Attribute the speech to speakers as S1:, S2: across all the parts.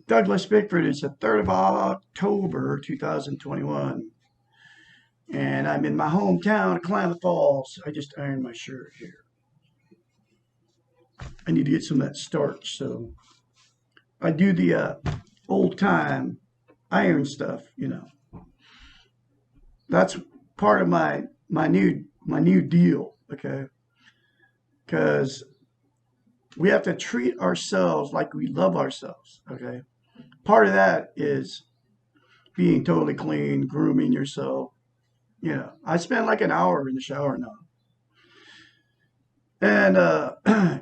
S1: Douglas Bickford. It's the 3rd of October, 2021. And I'm in my hometown of Klamath Falls. I just ironed my shirt here. I need to get some of that starch. So I do the old time iron stuff. That's part of my new deal, okay? Because we have to treat ourselves like we love ourselves, okay? Part of that is being totally clean, grooming yourself. I spend like an hour in the shower now. And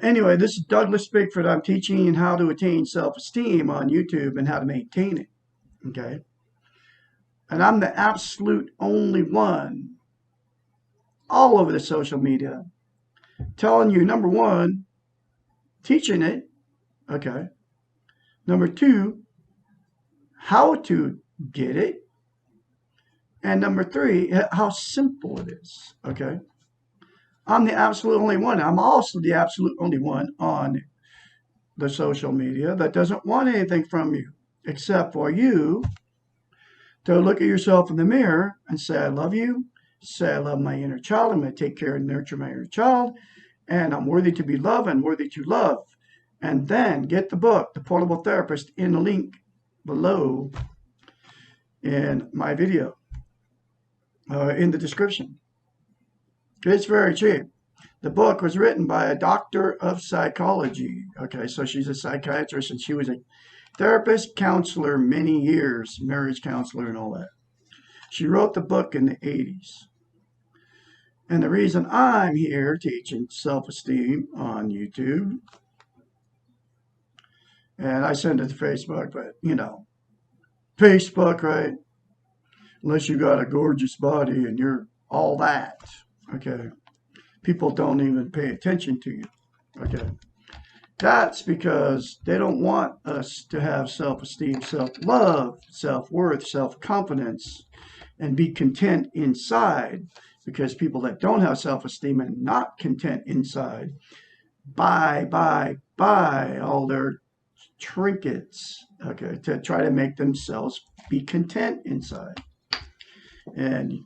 S1: anyway, this is Douglas Bickford. I'm teaching how to attain self-esteem on YouTube and how to maintain it. Okay. And I'm the absolute only one all over the social media telling you, number one, teaching it. Okay. Number two, how to get it. And number three, how simple it is. Okay. I'm the absolute only one. I'm also the absolute only one on the social media that doesn't want anything from you except for you to look at yourself in the mirror and say, I love you. Say, I love my inner child. I'm going to take care and nurture my inner child. And I'm worthy to be loved and worthy to love. And then get the book, The Portable Therapist, in the link below in my video, in the description. It's very cheap. The book was written by a doctor of psychology. Okay, so she's a psychiatrist and she was a therapist, counselor many years, marriage counselor and all that. She wrote the book in the 80s. And the reason I'm here teaching self-esteem on YouTube, and I send it to Facebook, but Facebook, right? Unless you got a gorgeous body and you're all that, okay? People don't even pay attention to you, okay? That's because they don't want us to have self-esteem, self-love, self-worth, self-confidence, and be content inside. Because people that don't have self-esteem and not content inside buy all their trinkets, okay, to try to make themselves be content inside. And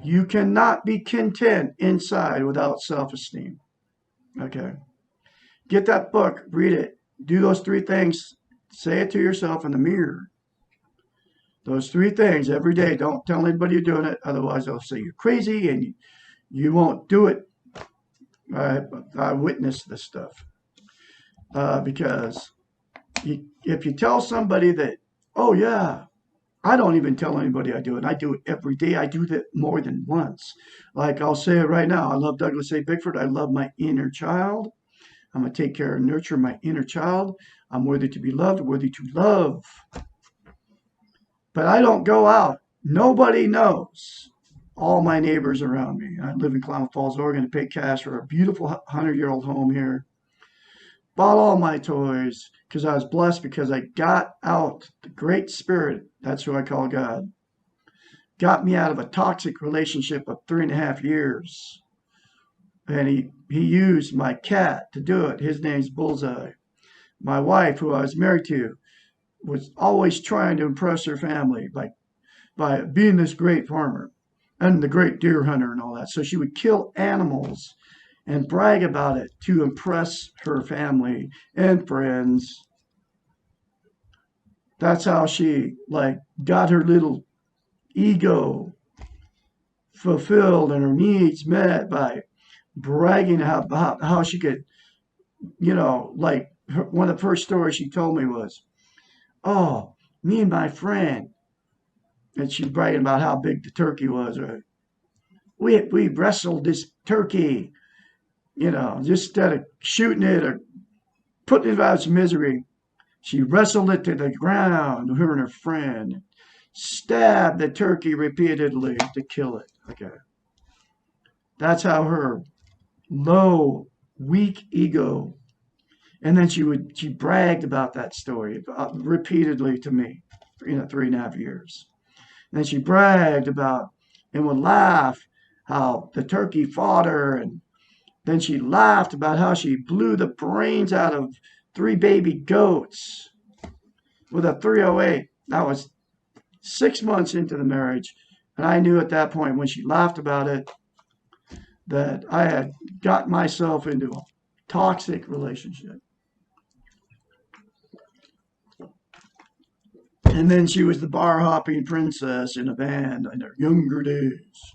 S1: you cannot be content inside without self-esteem, okay? Get that book, read it, do those three things, say it to yourself in the mirror. Those three things every day. Don't tell anybody you're doing it, otherwise they'll say you're crazy and you won't do it. I witnessed this stuff because if you tell somebody that, oh yeah, I don't even tell anybody I do it. I do it every day. I do that more than once. Like I'll say it right now. I love Douglas A. Bickford. I love my inner child. I'm going to take care and nurture my inner child. I'm worthy to be loved, worthy to love. But I don't go out. Nobody knows. All my neighbors around me. I live in Klamath Falls, Oregon. I pay cash for a beautiful 100-year-old home here. Bought all my toys because I was blessed because I got out. The Great Spirit, that's who I call God, got me out of a toxic relationship of 3.5 years. And he used my cat to do it. His name's Bullseye. My wife, who I was married to, was always trying to impress her family by being this great farmer and the great deer hunter and all that. So she would kill animals and brag about it to impress her family and friends. That's how she got her little ego fulfilled and her needs met by bragging about how she could, one of the first stories she told me was, oh, me and my friend, and she's bragging about how big the turkey was, right? We wrestled this turkey, just instead of shooting it or putting it out of its misery, she wrestled it to the ground, her and her friend, stabbed the turkey repeatedly to kill it. Okay. That's how her low, weak ego. And then she bragged about that story repeatedly to me, 3.5 years. And then she bragged about and would laugh how the turkey fought her. And then she laughed about how she blew the brains out of 3 baby goats with a 308. That was 6 months into the marriage. And I knew at that point when she laughed about it that I had got myself into a toxic relationship. And then she was the bar hopping princess in a band in her younger days.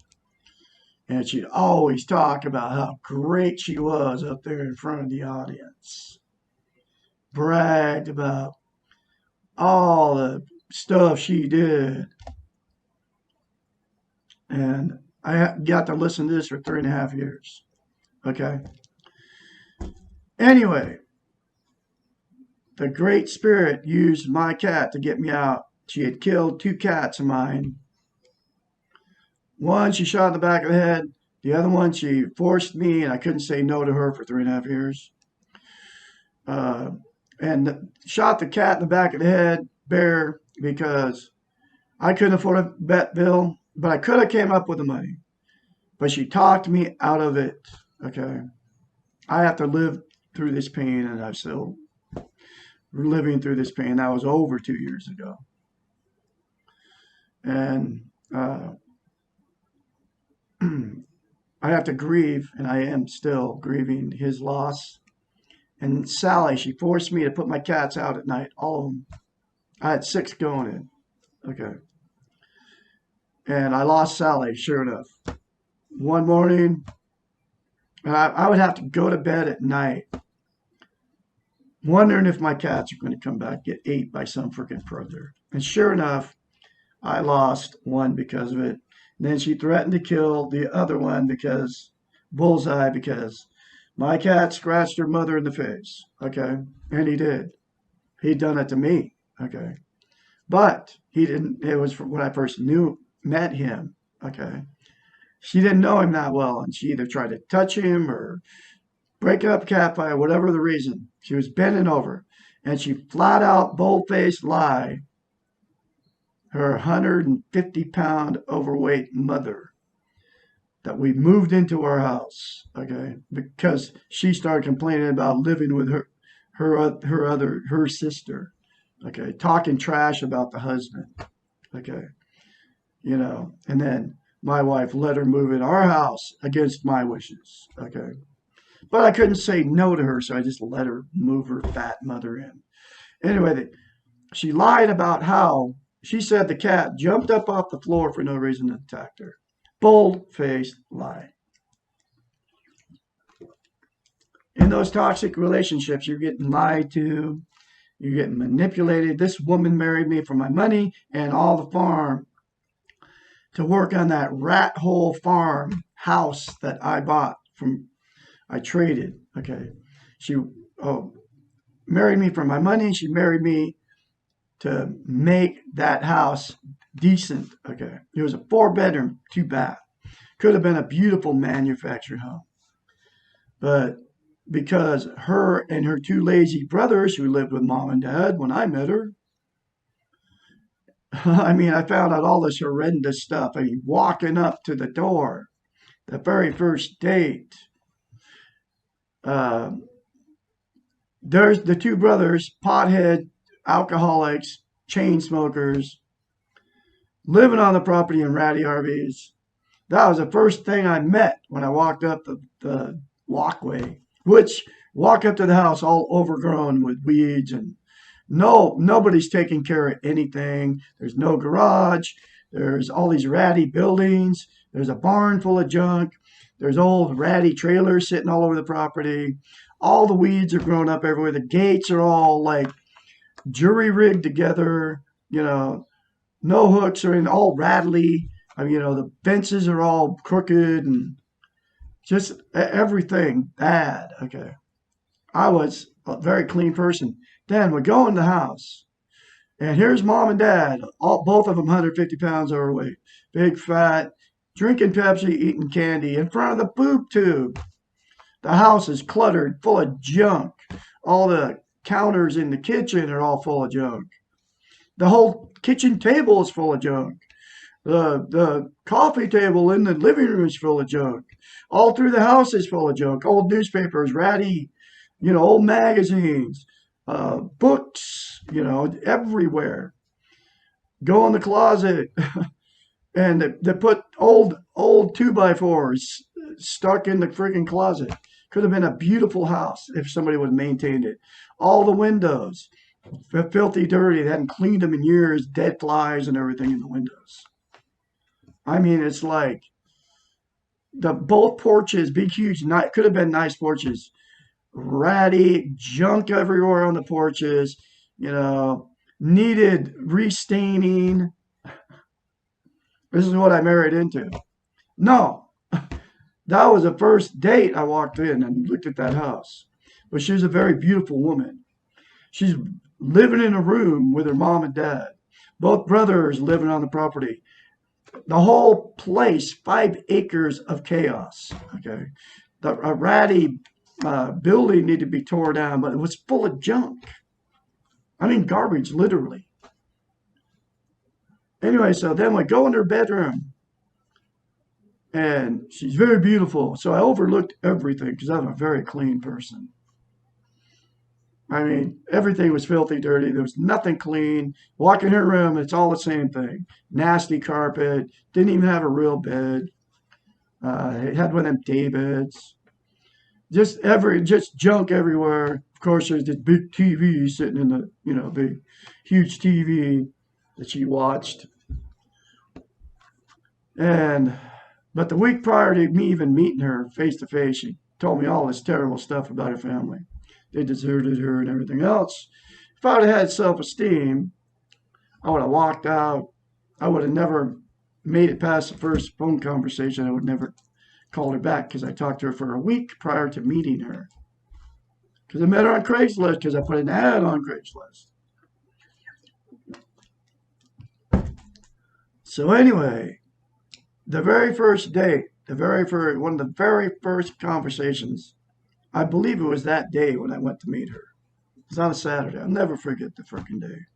S1: And she'd always talk about how great she was up there in front of the audience. Bragged about all the stuff she did. And I got to listen to this for 3.5 years. Okay. Anyway, the Great Spirit used my cat to get me out. She had killed 2 cats of mine. One she shot in the back of the head. The other one she forced me, and I couldn't say no to her for 3.5 years. And shot the cat in the back of the head, bear, because I couldn't afford a vet bill, but I could have came up with the money. But she talked me out of it. Okay. I have to live through this pain, and I'm still living through this pain. That was over 2 years ago. And I have to grieve, and I am still grieving his loss. And Sally, she forced me to put my cats out at night, all of them. I had 6 going in. Okay. And I lost Sally, sure enough. One morning, I would have to go to bed at night wondering if my cats are going to come back, get ate by some freaking predator. And sure enough, I lost one because of it. And then she threatened to kill the other one because, bullseye, because my cat scratched her mother in the face. Okay. And he did. He'd done it to me. Okay. But he didn't, it was when I first met him. Okay. She didn't know him that well, and she either tried to touch him or break up a cat fight, whatever the reason. She was bending over, and she flat out, bold-faced lie her 150-pound overweight mother that we moved into our house, okay, because she started complaining about living with her sister, okay, talking trash about the husband, okay, and then my wife let her move in our house against my wishes, okay. But I couldn't say no to her, so I just let her move her fat mother in. Anyway, she lied about how she said the cat jumped up off the floor for no reason and attacked her. Bold-faced lie. In those toxic relationships, you're getting lied to, you're getting manipulated. This woman married me for my money and all the farm to work on that rat hole farm house that I bought from, I traded, okay. She married me for my money. She married me to make that house decent, okay. It was a 4-bedroom, 2-bath. Could have been a beautiful manufactured home. But because her and her 2 lazy brothers who lived with mom and dad when I met her, I mean, I found out all this horrendous stuff. I mean, walking up to the door, the very first date, there's the 2 brothers, pothead, alcoholics, chain smokers, living on the property in ratty RVs. That was the first thing I met when I walked up the walkway, which walk up to the house all overgrown with weeds, and nobody's taking care of anything. There's no garage. There's all these ratty buildings. There's a barn full of junk. There's old ratty trailers sitting all over the property. All the weeds are growing up everywhere. The gates are all like jury rigged together, no hooks or anything, all rattly. I mean, the fences are all crooked and just everything bad. Okay. I was a very clean person. Then we go in the house, and here's mom and dad, both of them 150 pounds overweight, big fat, drinking Pepsi, eating candy in front of the boob tube. The house is cluttered, full of junk. All the counters in the kitchen are all full of junk. The whole kitchen table is full of junk. The coffee table in the living room is full of junk. All through the house is full of junk. Old newspapers, ratty, old magazines, books, everywhere. Go in the closet, and they put old 2x4s stuck in the freaking closet. Could have been a beautiful house if somebody would have maintained it. All the windows, filthy dirty. They hadn't cleaned them in years. Dead flies and everything in the windows. I mean, it's like the both porches, big, huge, could have been nice porches. Ratty, junk everywhere on the porches. You know, needed restaining. This is what I married into. No, that was the first date I walked in and looked at that house. But she was a very beautiful woman. She's living in a room with her mom and dad. Both brothers living on the property. The whole place, 5 acres of chaos. Okay. A ratty building needed to be torn down, but it was full of junk. I mean, garbage, literally. Anyway, so then we go in her bedroom, and she's very beautiful. So I overlooked everything because I'm a very clean person. I mean, everything was filthy dirty. There was nothing clean. Walk in her room, it's all the same thing. Nasty carpet. Didn't even have a real bed. It had one of them Davids. Just junk everywhere. Of course, there's this big TV sitting in the, big, huge TV that she watched. But the week prior to me even meeting her face to face, she told me all this terrible stuff about her family. They deserted her and everything else. If I'd have had self-esteem, I would have walked out. I would have never made it past the first phone conversation. I would never called her back because I talked to her for a week prior to meeting her. Because I met her on Craigslist because I put an ad on Craigslist. So anyway, the very first date, one of the very first conversations, I believe it was that day when I went to meet her. It was on a Saturday. I'll never forget the freaking day.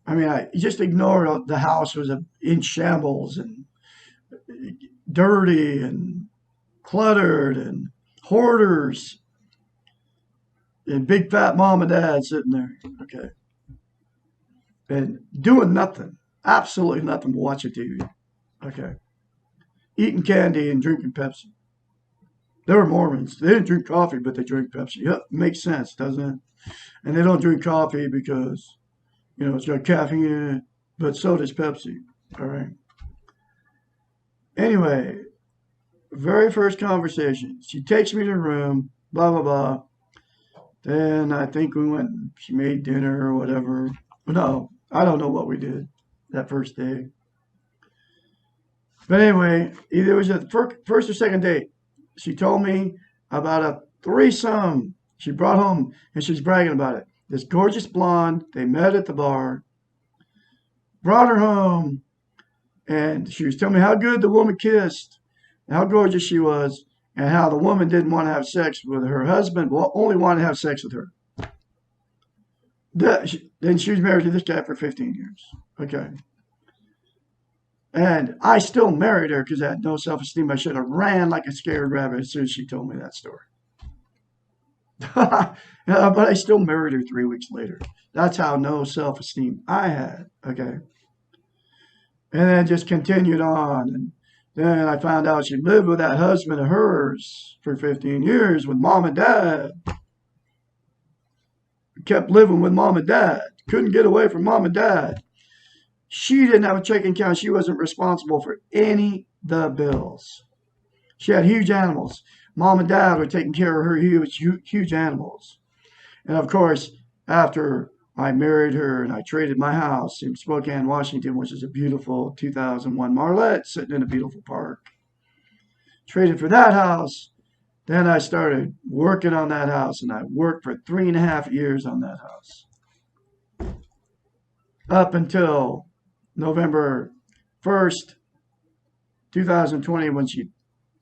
S1: I just ignored the house was in shambles and dirty and cluttered and hoarders and big fat mom and dad sitting there. Okay. And doing nothing. Absolutely nothing but watching TV. Okay. Eating candy and drinking Pepsi. They were Mormons. They didn't drink coffee, but they drink Pepsi. Yep, makes sense, doesn't it? And they don't drink coffee because, it's got caffeine in it, but so does Pepsi. All right. Anyway, very first conversation. She takes me to her room, blah, blah, blah. Then I think she made dinner or whatever. No, I don't know what we did that first day. But anyway, either it was the first or second date. She told me about a threesome she brought home, and she's bragging about it. This gorgeous blonde, they met at the bar, brought her home, and she was telling me how good the woman kissed, how gorgeous she was, and how the woman didn't want to have sex with her husband, only wanted to have sex with her. Then she was married to this guy for 15 years. Okay. And I still married her because I had no self-esteem. I should have ran like a scared rabbit as soon as she told me that story. But I still married her 3 weeks later. That's how no self-esteem I had. Okay. And then just continued on. And then I found out she lived with that husband of hers for 15 years with mom and dad. Kept living with mom and dad. Couldn't get away from mom and dad. She didn't have a checking account. She wasn't responsible for any of the bills. She had huge animals. Mom and dad were taking care of her huge animals. And of course, after I married her and I traded my house in Spokane, Washington, which is a beautiful 2001 Marlette sitting in a beautiful park, traded for that house. Then I started working on that house, and I worked for 3.5 years on that house. Up until November 1st, 2020, when she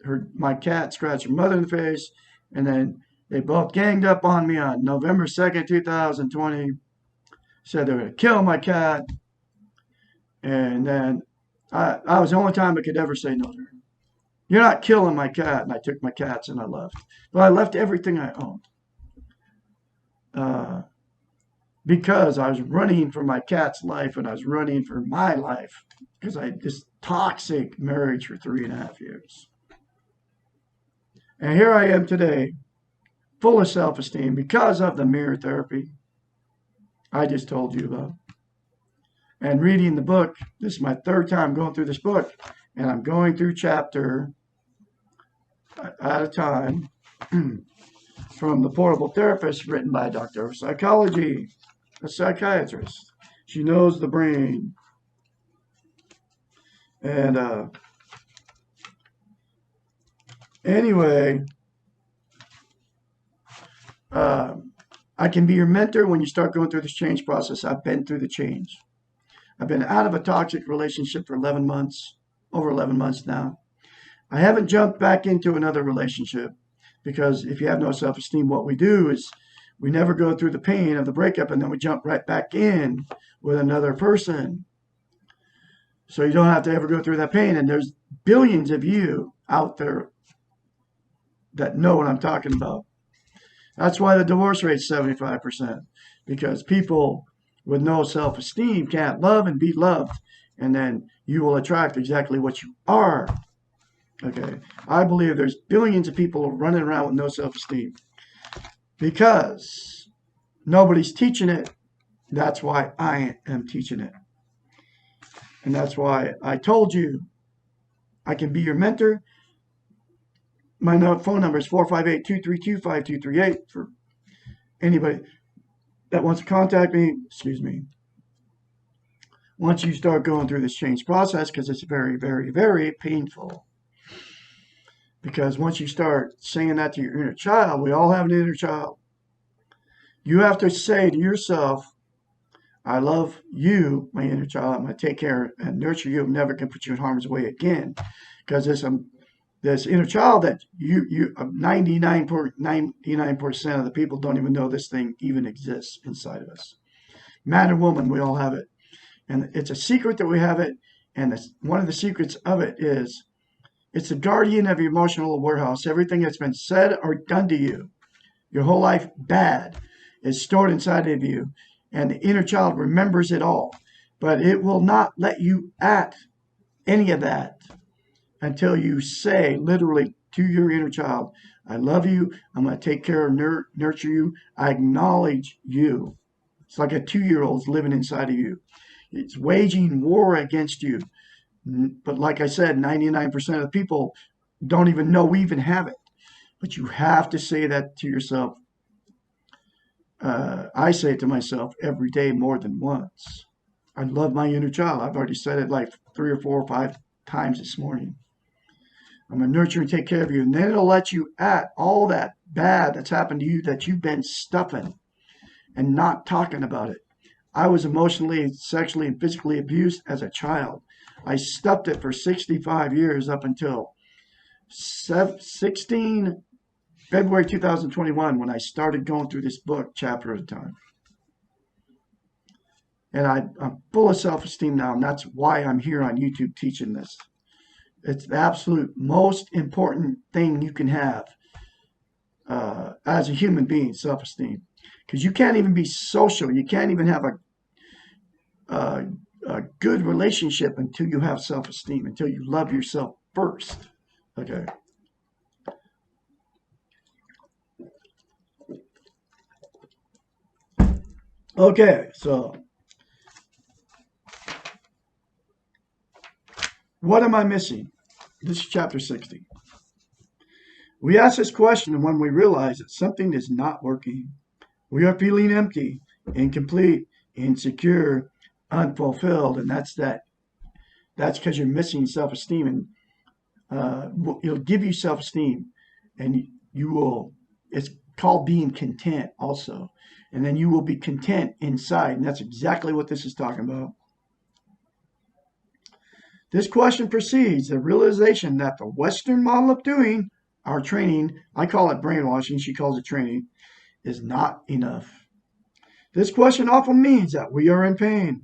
S1: heard my cat scratch her mother in the face, and then they both ganged up on me on November 2nd, 2020, said they were going to kill my cat, and then I was the only time I could ever say no to her. You're not killing my cat. And I took my cats and I left. But I left everything I owned. Uh, because I was running for my cat's life and I was running for my life because I had this toxic marriage for 3.5 years. And here I am today, full of self-esteem because of the mirror therapy I just told you about. And reading the book, this is my third time going through this book, and I'm going through chapter at a time from The Portable Therapist, written by a doctor of psychology, a psychiatrist. She knows the brain. And anyway, I can be your mentor when you start going through this change process. I've been through the change. I've been out of a toxic relationship for 11 months, over 11 months now. I haven't jumped back into another relationship because if you have no self-esteem, what we do is we never go through the pain of the breakup and then we jump right back in with another person. So you don't have to ever go through that pain. And there's billions of you out there that know what I'm talking about. That's why the divorce rate is 75%, because people with no self-esteem can't love and be loved, and then you will attract exactly what you are. Okay, I believe there's billions of people running around with no self-esteem because nobody's teaching it. That's why I am teaching it. And that's why I told you I can be your mentor. My phone number is 458-232-5238 for anybody that wants to contact me. Excuse me. Once you start going through this change process, because it's very, very, very painful. Because once you start saying that to your inner child, we all have an inner child. You have to say to yourself, I love you, my inner child. I'm going to take care and nurture you. I'm never going to put you in harm's way again. Because this inner child that you 99% of the people don't even know this thing even exists inside of us. Man or woman, we all have it. And it's a secret that we have it. And one of the secrets of it is it's the guardian of your emotional warehouse. Everything that's been said or done to you, your whole life bad, is stored inside of you. And the inner child remembers it all. But it will not let you at any of that until you say literally to your inner child, I love you. I'm going to take care of nurture you. I acknowledge you. It's like a 2-year-old's living inside of you. It's waging war against you. But like I said, 99% of the people don't even know we even have it. But you have to say that to yourself. I say it to myself every day more than once. I love my inner child. I've already said it like 3 or 4 or 5 times this morning. I'm going to nurture and take care of you. And then it'll let you at all that bad that's happened to you that you've been stuffing and not talking about it. I was emotionally, sexually, and physically abused as a child. I stuffed it for 65 years up until 16 February 2021 when I started going through this book chapter at a time. And I'm full of self-esteem now, and that's why I'm here on YouTube teaching this. It's the absolute most important thing you can have as a human being, self-esteem. Because you can't even be social. You can't even have a good relationship until you have self-esteem, until you love yourself first. Okay. Okay, so what am I missing? This is chapter 60. We ask this question when we realize that something is not working. We are feeling empty, incomplete, insecure, unfulfilled, and that's because you're missing self-esteem. And it'll give you self-esteem, and you will. It's called being content, also, and then you will be content inside, and that's exactly what this is talking about. This question precedes the realization that the Western model of doing, our training, I call it brainwashing, she calls it training, is not enough. This question often means that we are in pain.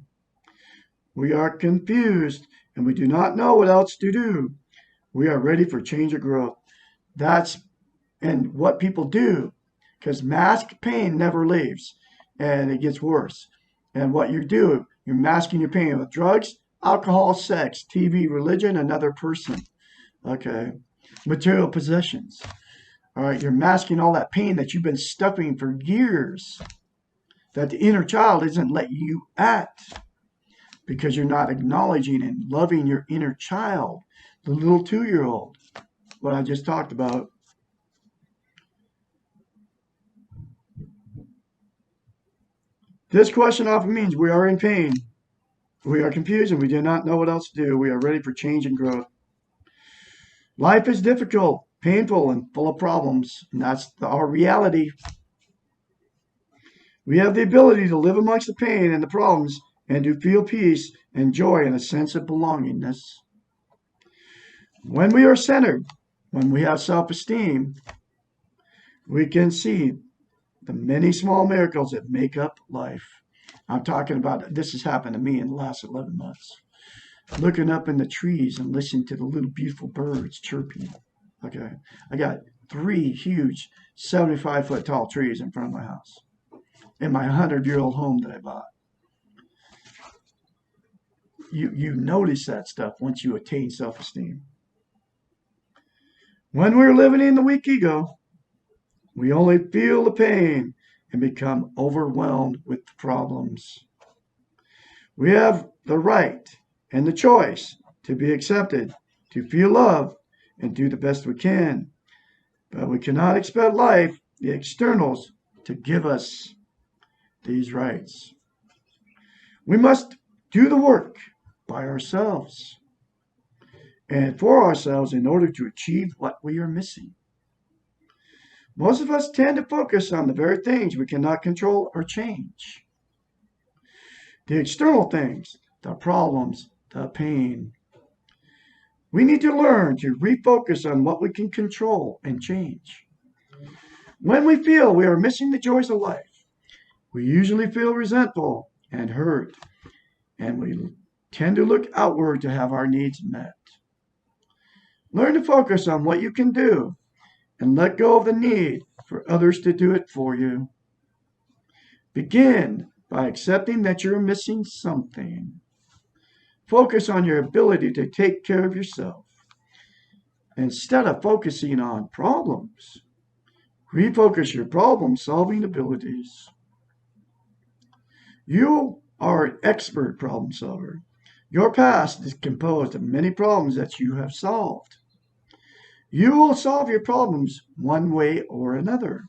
S1: We are confused and we do not know what else to do. We are ready for change or growth. That's and what people do, because mask pain never leaves and it gets worse. And what you do, you're masking your pain with drugs, alcohol, sex, TV, religion, another person. Okay. Material possessions. All right. You're masking all that pain that you've been stuffing for years, that the inner child isn't letting you at, because you're not acknowledging and loving your inner child, the little 2-year-old, what I just talked about. This question often means we are in pain, we are confused, and we do not know what else to do. We are ready for change and growth. Life is difficult, painful, and full of problems, and that's our reality. We have the ability to live amongst the pain and the problems and to feel peace and joy and a sense of belongingness. When we are centered, when we have self-esteem, we can see the many small miracles that make up life. I'm talking about, this has happened to me in the last 11 months. Looking up in the trees and listening to the little beautiful birds chirping. Okay. I got 3 huge 75-foot tall trees in front of my house in my 100-year-old home that I bought. You notice that stuff once you attain self-esteem. When we're living in the weak ego, we only feel the pain and become overwhelmed with the problems. We have the right and the choice to be accepted, to feel love, and do the best we can. But we cannot expect life, the externals, to give us these rights. We must do the work by ourselves and for ourselves in order to achieve what we are missing. Most of us tend to focus on the very things we cannot control or change. The external things, the problems, the pain. We need to learn to refocus on what we can control and change. When we feel we are missing the joys of life, we usually feel resentful and hurt, and we tend to look outward to have our needs met. Learn to focus on what you can do and let go of the need for others to do it for you. Begin by accepting that you're missing something. Focus on your ability to take care of yourself. Instead of focusing on problems, refocus your problem-solving abilities. You are an expert problem solver. Your past is composed of many problems that you have solved. You will solve your problems one way or another.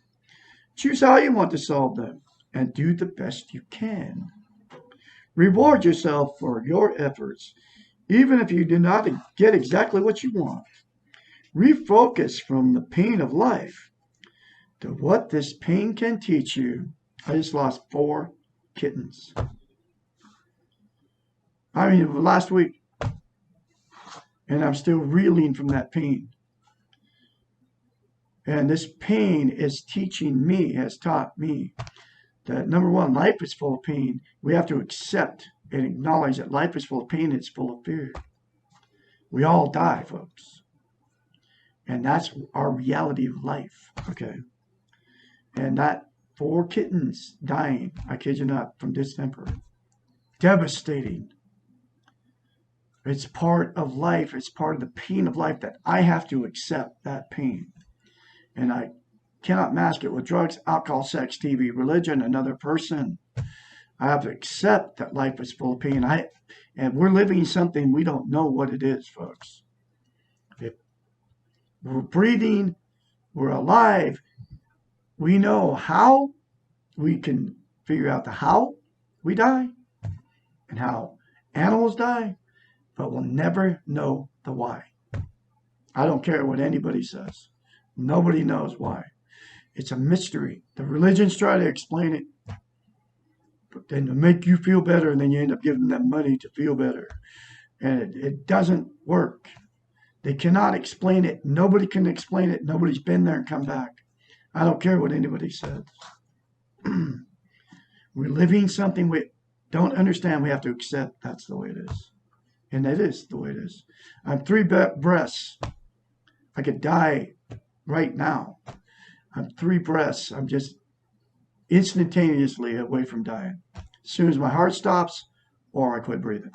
S1: Choose how you want to solve them and do the best you can. Reward yourself for your efforts, even if you do not get exactly what you want. Refocus from the pain of life to what this pain can teach you. I just lost 4 kittens. Last week. And I'm still reeling from that pain. And this pain is teaching me, has taught me that number one, life is full of pain. We have to accept and acknowledge that life is full of pain. It's full of fear. We all die, folks. And that's our reality of life. Okay. And that 4 kittens dying, I kid you not, from distemper. Devastating. It's part of life. It's part of the pain of life that I have to accept that pain. And I cannot mask it with drugs, alcohol, sex, TV, religion, another person. I have to accept that life is full of pain. And we're living something we don't know what it is, folks. If we're breathing, we're alive. We know how. We can figure out the how we die and how animals die, but we'll never know the why. I don't care what anybody says. Nobody knows why. It's a mystery. The religions try to explain it, but then to make you feel better, and then you end up giving them money to feel better. And it doesn't work. They cannot explain it. Nobody can explain it. Nobody's been there and come back. I don't care what anybody says. We're living something we don't understand. We have to accept that's the way it is. And it is the way it is. I have 3 breaths. I could die right now. I'm 3 breaths. I'm just instantaneously away from dying. As soon as my heart stops or I quit breathing.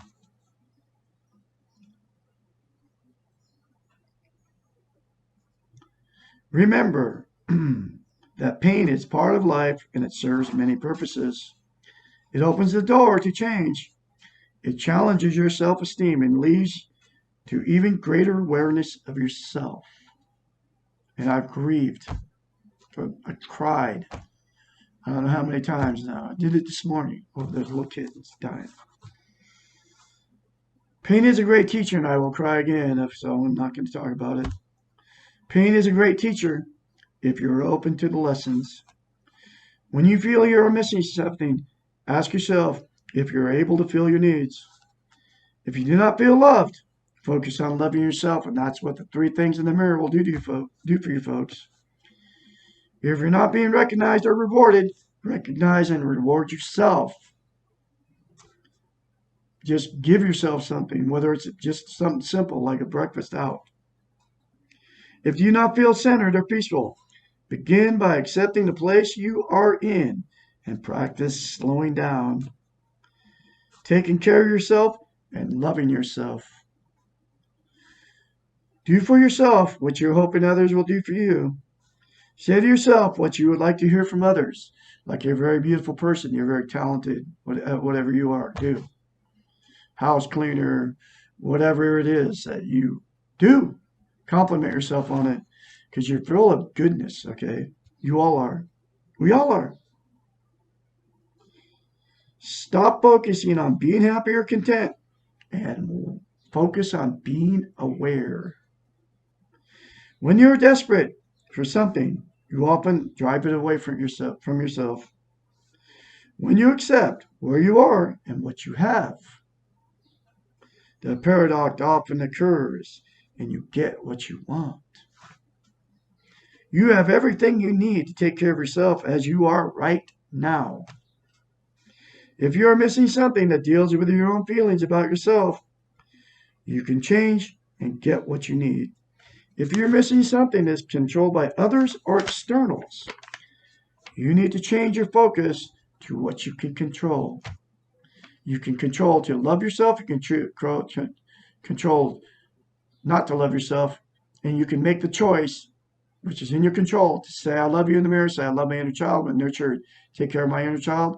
S1: Remember that pain is part of life and it serves many purposes. It opens the door to change. It challenges your self-esteem and leads to even greater awareness of yourself. And I've grieved. I cried. I don't know how many times now. I did it this morning. Oh, there's a little kid that's dying. Pain is a great teacher, and I will cry again, so I'm not going to talk about it. Pain is a great teacher if you're open to the lessons. When you feel you're missing something, ask yourself if you're able to fill your needs. If you do not feel loved, focus on loving yourself, and that's what the 3 things in the mirror will do for you folks. If you're not being recognized or rewarded, recognize and reward yourself. Just give yourself something, whether it's just something simple like a breakfast out. If you do not feel centered or peaceful, begin by accepting the place you are in and practice slowing down, taking care of yourself, and loving yourself. Do for yourself what you're hoping others will do for you. Say to yourself what you would like to hear from others, like you're a very beautiful person, you're very talented, whatever you are, do. House cleaner, whatever it is that you do. Compliment yourself on it because you're full of goodness, okay? You all are. We all are. Stop focusing on being happy or content and focus on being aware. When you're desperate for something, you often drive it away from yourself. When you accept where you are and what you have, the paradox often occurs and you get what you want. You have everything you need to take care of yourself as you are right now. If you are missing something that deals with your own feelings about yourself, you can change and get what you need. If you're missing something that's controlled by others or externals, you need to change your focus to what you can control. You can control to love yourself. You can control not to love yourself. And you can make the choice, which is in your control, to say, I love you in the mirror. Say, I love my inner child. I'm nurtured. Take care of my inner child.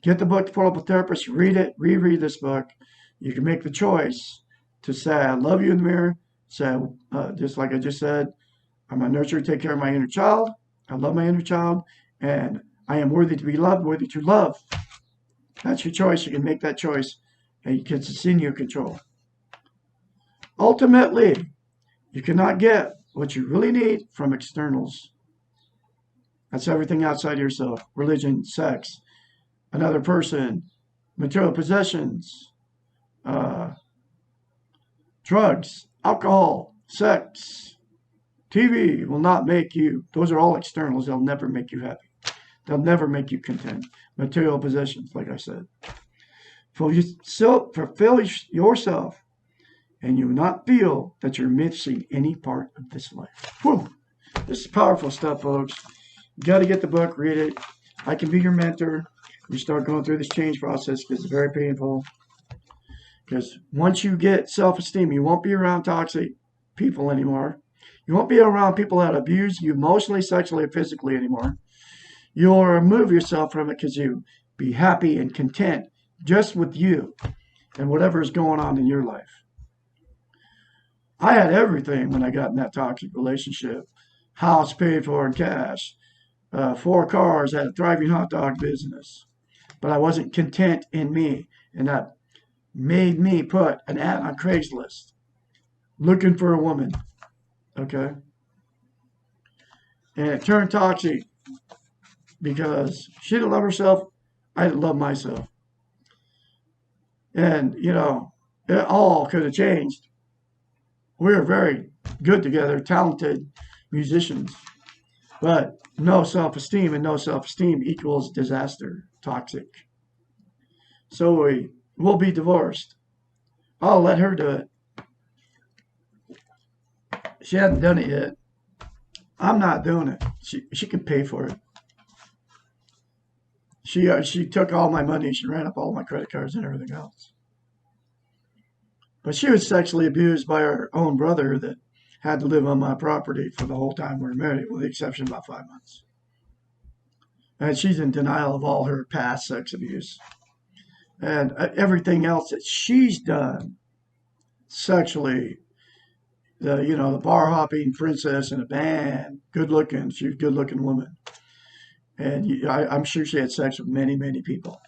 S1: Get the book, Pull Up a Therapist. Read it. Reread this book. You can make the choice to say, I love you in the mirror. Say, just like I just said, I'm a nurturer. Take care of my inner child. I love my inner child. And I am worthy to be loved, worthy to love. That's your choice. You can make that choice. And it's in your control. Ultimately, you cannot get what you really need from externals. That's everything outside of yourself. Religion, sex, another person, material possessions, drugs, alcohol, sex, TV will not make you. Those are all externals. They'll never make you happy. They'll never make you content. Material possessions, like I said. Fulfill yourself, and you will not feel that you're missing any part of this life. Whew. This is powerful stuff, folks. You got to get the book, read it. I can be your mentor. You start going through this change process because it's very painful. Because once you get self-esteem, you won't be around toxic people anymore. You won't be around people that abuse you emotionally, sexually, or physically anymore. You'll remove yourself from it because you be happy and content just with you and whatever is going on in your life. I had everything when I got in that toxic relationship. House paid for in cash, 4 cars, had a thriving hot dog business. But I wasn't content in me, and that made me put an ad on Craigslist looking for a woman. Okay? And it turned toxic because she didn't love herself. I didn't love myself. And, it all could have changed. We were very good together, talented musicians. But no self-esteem, and no self-esteem equals disaster, toxic. So we will be divorced. I'll let her do it. She hadn't done it yet. I'm not doing it. She can pay for it. She took all my money. She ran up all my credit cards and everything else. But she was sexually abused by her own brother that had to live on my property for the whole time we were married, with the exception of about 5 months. And she's in denial of all her past sex abuse and everything else that she's done sexually. The bar hopping princess in a band, good looking. She was a good looking woman, and I'm sure she had sex with many, many people.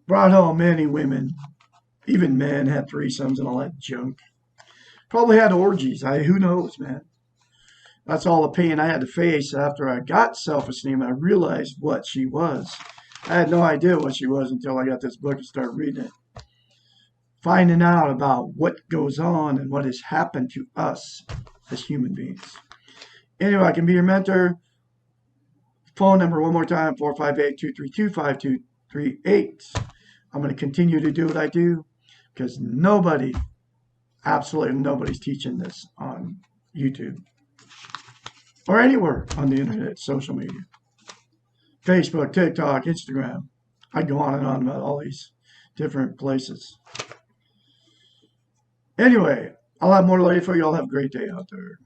S1: Brought home many women, even men had threesomes and all that junk. Probably had orgies. Who knows, man. That's all the pain I had to face after I got self-esteem. I realized what she was. I had no idea what she was until I got this book and started reading it. Finding out about what goes on and what has happened to us as human beings. Anyway, I can be your mentor. Phone number one more time, 458-232-5238. I'm going to continue to do what I do because absolutely nobody's teaching this on YouTube or anywhere on the internet, social media. Facebook, TikTok, Instagram. I go on and on about all these different places. Anyway, I'll have more later for you. All have a great day out there.